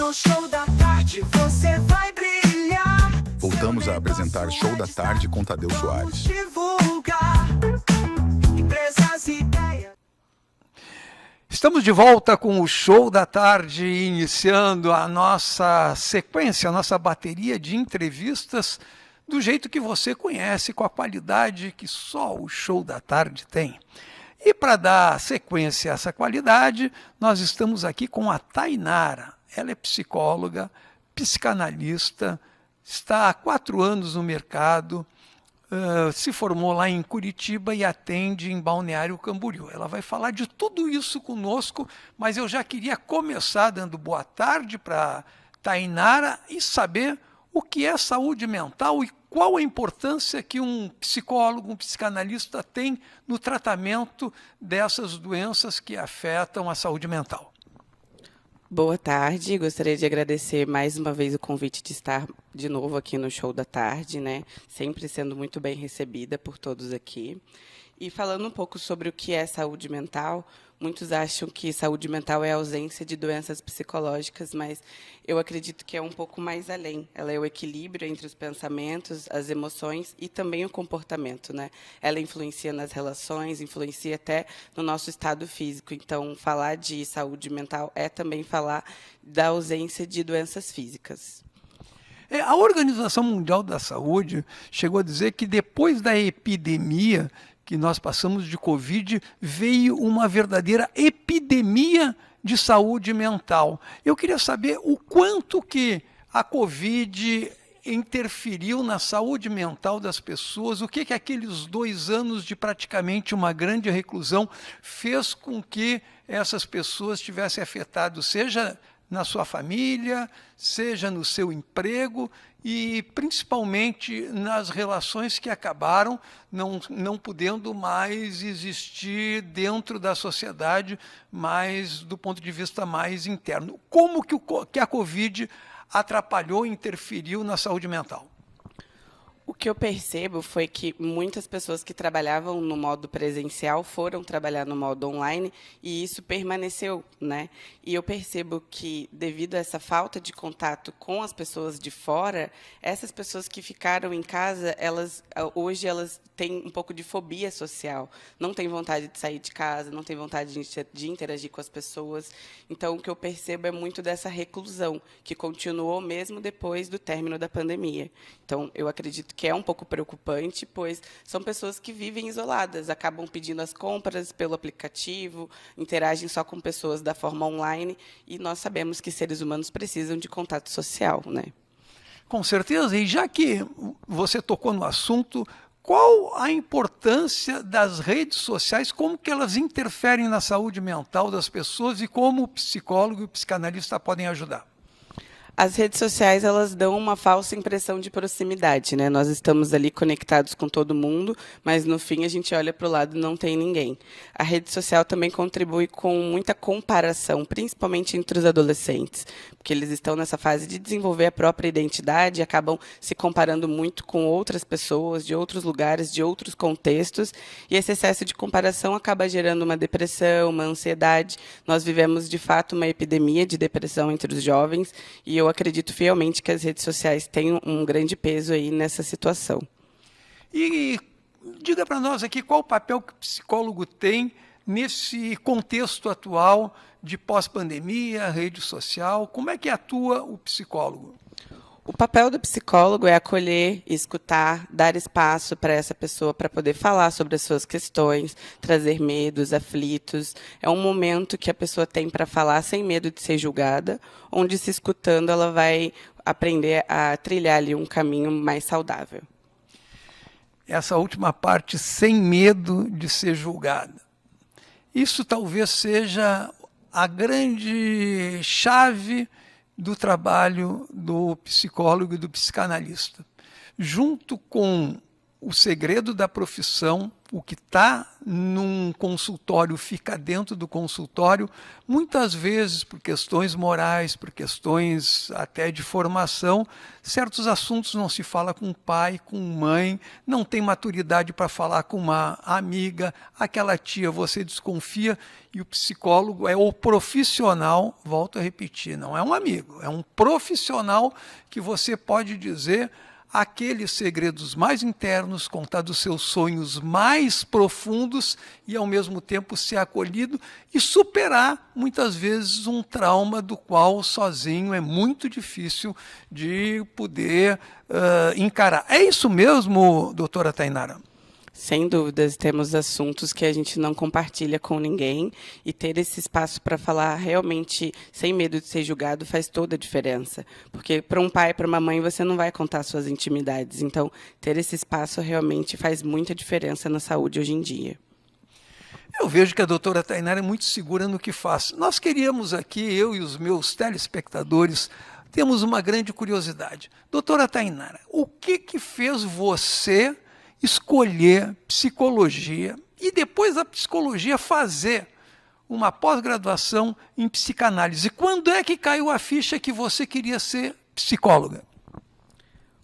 No Show da Tarde você vai brilhar. Voltamos a apresentar Show da Tarde com Tadeu Soares. Divulgar empresas e ideias. Estamos de volta com o Show da Tarde, iniciando a nossa sequência, a nossa bateria de entrevistas do jeito que você conhece, com a qualidade que só o Show da Tarde tem. E para dar sequência a essa qualidade, nós estamos aqui com a Tainara. Ela é psicóloga, psicanalista, está há 4 anos no mercado, se formou lá em Curitiba e atende em Balneário Camboriú. Ela vai falar de tudo isso conosco, mas eu já queria começar dando boa tarde para Tainara e saber o que é saúde mental e qual a importância que um psicólogo, um psicanalista tem no tratamento dessas doenças que afetam a saúde mental. Boa tarde, gostaria de agradecer mais uma vez o convite de estar de novo aqui no Show da Tarde, né? Sempre sendo muito bem recebida por todos aqui. E falando um pouco sobre o que é saúde mental, muitos acham que saúde mental é a ausência de doenças psicológicas, mas eu acredito que é um pouco mais além. Ela é o equilíbrio entre os pensamentos, as emoções e também o comportamento, né? Ela influencia nas relações, influencia até no nosso estado físico. Então, falar de saúde mental é também falar da ausência de doenças físicas. A Organização Mundial da Saúde chegou a dizer que depois da epidemia que nós passamos de Covid, veio uma verdadeira epidemia de saúde mental. Eu queria saber o quanto que a Covid interferiu na saúde mental das pessoas, o que aqueles 2 anos de praticamente uma grande reclusão fez com que essas pessoas tivessem afetado, seja na sua família, seja no seu emprego e principalmente nas relações que acabaram não podendo mais existir dentro da sociedade, mas do ponto de vista mais interno. Como que a Covid atrapalhou e interferiu na saúde mental? O que eu percebo foi que muitas pessoas que trabalhavam no modo presencial foram trabalhar no modo online e isso permaneceu, né? E eu percebo que, devido a essa falta de contato com as pessoas de fora, essas pessoas que ficaram em casa, hoje elas têm um pouco de fobia social, não têm vontade de sair de casa, não têm vontade de interagir com as pessoas. Então, o que eu percebo é muito dessa reclusão, que continuou mesmo depois do término da pandemia. Então, eu acredito que é um pouco preocupante, pois são pessoas que vivem isoladas, acabam pedindo as compras pelo aplicativo, interagem só com pessoas da forma online, e nós sabemos que seres humanos precisam de contato social, né? Com certeza, e já que você tocou no assunto, qual a importância das redes sociais, como que elas interferem na saúde mental das pessoas e como o psicólogo e o psicanalista podem ajudar? As redes sociais, elas dão uma falsa impressão de proximidade, né? Nós estamos ali conectados com todo mundo, mas no fim a gente olha para o lado e não tem ninguém. A rede social também contribui com muita comparação, principalmente entre os adolescentes, porque eles estão nessa fase de desenvolver a própria identidade e acabam se comparando muito com outras pessoas, de outros lugares, de outros contextos, e esse excesso de comparação acaba gerando uma depressão, uma ansiedade. Nós vivemos, de fato, uma epidemia de depressão entre os jovens, e eu acredito fielmente que as redes sociais têm um grande peso aí nessa situação. E diga para nós aqui qual o papel que o psicólogo tem nesse contexto atual de pós-pandemia, rede social. Como é que atua o psicólogo? O papel do psicólogo é acolher, escutar, dar espaço para essa pessoa para poder falar sobre as suas questões, trazer medos, aflitos. É um momento que a pessoa tem para falar sem medo de ser julgada, onde, se escutando, ela vai aprender a trilhar ali um caminho mais saudável. Essa última parte, sem medo de ser julgada. Isso talvez seja a grande chave do trabalho do psicólogo e do psicanalista. Junto com o segredo da profissão, o que está num consultório fica dentro do consultório, muitas vezes por questões morais, por questões até de formação, certos assuntos não se fala com pai, com mãe, não tem maturidade para falar com uma amiga, aquela tia você desconfia, e o psicólogo é o profissional, volto a repetir, não é um amigo, é um profissional que você pode dizer aqueles segredos mais internos, contar dos seus sonhos mais profundos e, ao mesmo tempo, ser acolhido e superar, muitas vezes, um trauma do qual, sozinho, é muito difícil de poder encarar. É isso mesmo, doutora Tainara? Sem dúvidas, temos assuntos que a gente não compartilha com ninguém e ter esse espaço para falar realmente sem medo de ser julgado faz toda a diferença. Porque para um pai, para uma mãe, você não vai contar suas intimidades. Então, ter esse espaço realmente faz muita diferença na saúde hoje em dia. Eu vejo que a doutora Tainara é muito segura no que faz. Nós queríamos aqui, eu e os meus telespectadores, temos uma grande curiosidade. Doutora Tainara, o que fez você escolher psicologia e depois da psicologia fazer uma pós-graduação em psicanálise? Quando é que caiu a ficha que você queria ser psicóloga?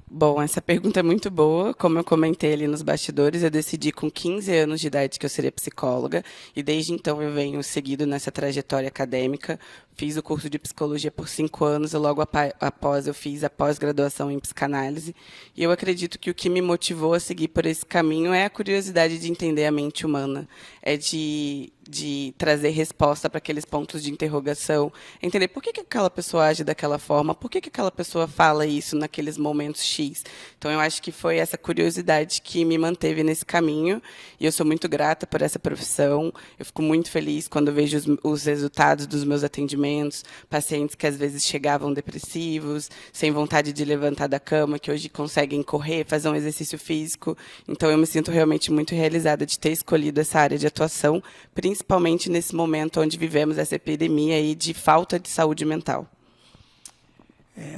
Bom, essa pergunta é muito boa. Como eu comentei ali nos bastidores, eu decidi com 15 anos de idade que eu seria psicóloga e desde então eu venho seguido nessa trajetória acadêmica. Fiz o curso de psicologia por 5 anos e logo após eu fiz a pós-graduação em psicanálise. E eu acredito que o que me motivou a seguir por esse caminho é a curiosidade de entender a mente humana, é de trazer resposta para aqueles pontos de interrogação, entender por que aquela pessoa age daquela forma, por que aquela pessoa fala isso naqueles momentos X. Então, eu acho que foi essa curiosidade que me manteve nesse caminho e eu sou muito grata por essa profissão. Eu fico muito feliz quando eu vejo os resultados dos meus atendimentos, pacientes que às vezes chegavam depressivos, sem vontade de levantar da cama, que hoje conseguem correr, fazer um exercício físico. Então, eu me sinto realmente muito realizada de ter escolhido essa área de atuação, principalmente nesse momento onde vivemos essa epidemia aí de falta de saúde mental.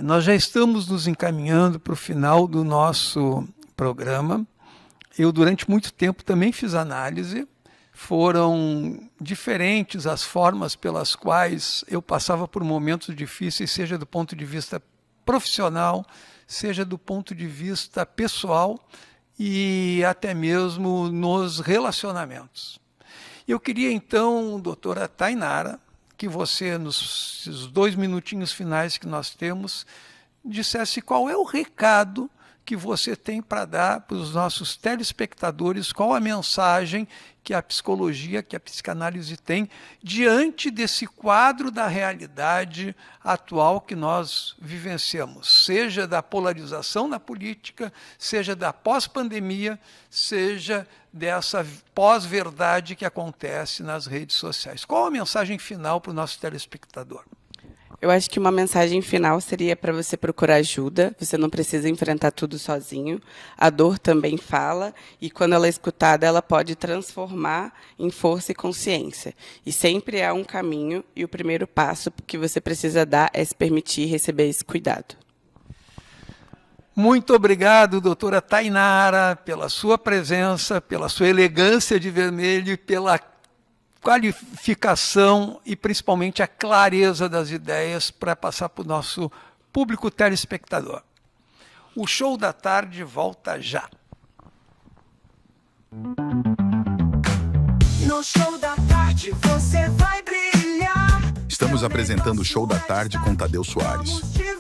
Nós já estamos nos encaminhando para o final do nosso programa. Eu, durante muito tempo, também fiz análise. Foram diferentes as formas pelas quais eu passava por momentos difíceis, seja do ponto de vista profissional, seja do ponto de vista pessoal e até mesmo nos relacionamentos. Eu queria, então, doutora Tainara, que você, nos 2 minutinhos finais que nós temos, dissesse qual é o recado que você tem para dar para os nossos telespectadores, qual a mensagem que a psicologia, que a psicanálise tem diante desse quadro da realidade atual que nós vivenciamos, seja da polarização na política, seja da pós-pandemia, seja dessa pós-verdade que acontece nas redes sociais. Qual a mensagem final para o nosso telespectador? Eu acho que uma mensagem final seria para você procurar ajuda. Você não precisa enfrentar tudo sozinho. A dor também fala e, quando ela é escutada, ela pode transformar em força e consciência. E sempre há um caminho e o primeiro passo que você precisa dar é se permitir receber esse cuidado. Muito obrigado, doutora Tainara, pela sua presença, pela sua elegância de vermelho e pela qualificação e principalmente a clareza das ideias para passar para o nosso público telespectador. O Show da Tarde volta já. No Show da Tarde você vai brilhar. Estamos apresentando o Show da Tarde com Tadeu Soares. Vamos te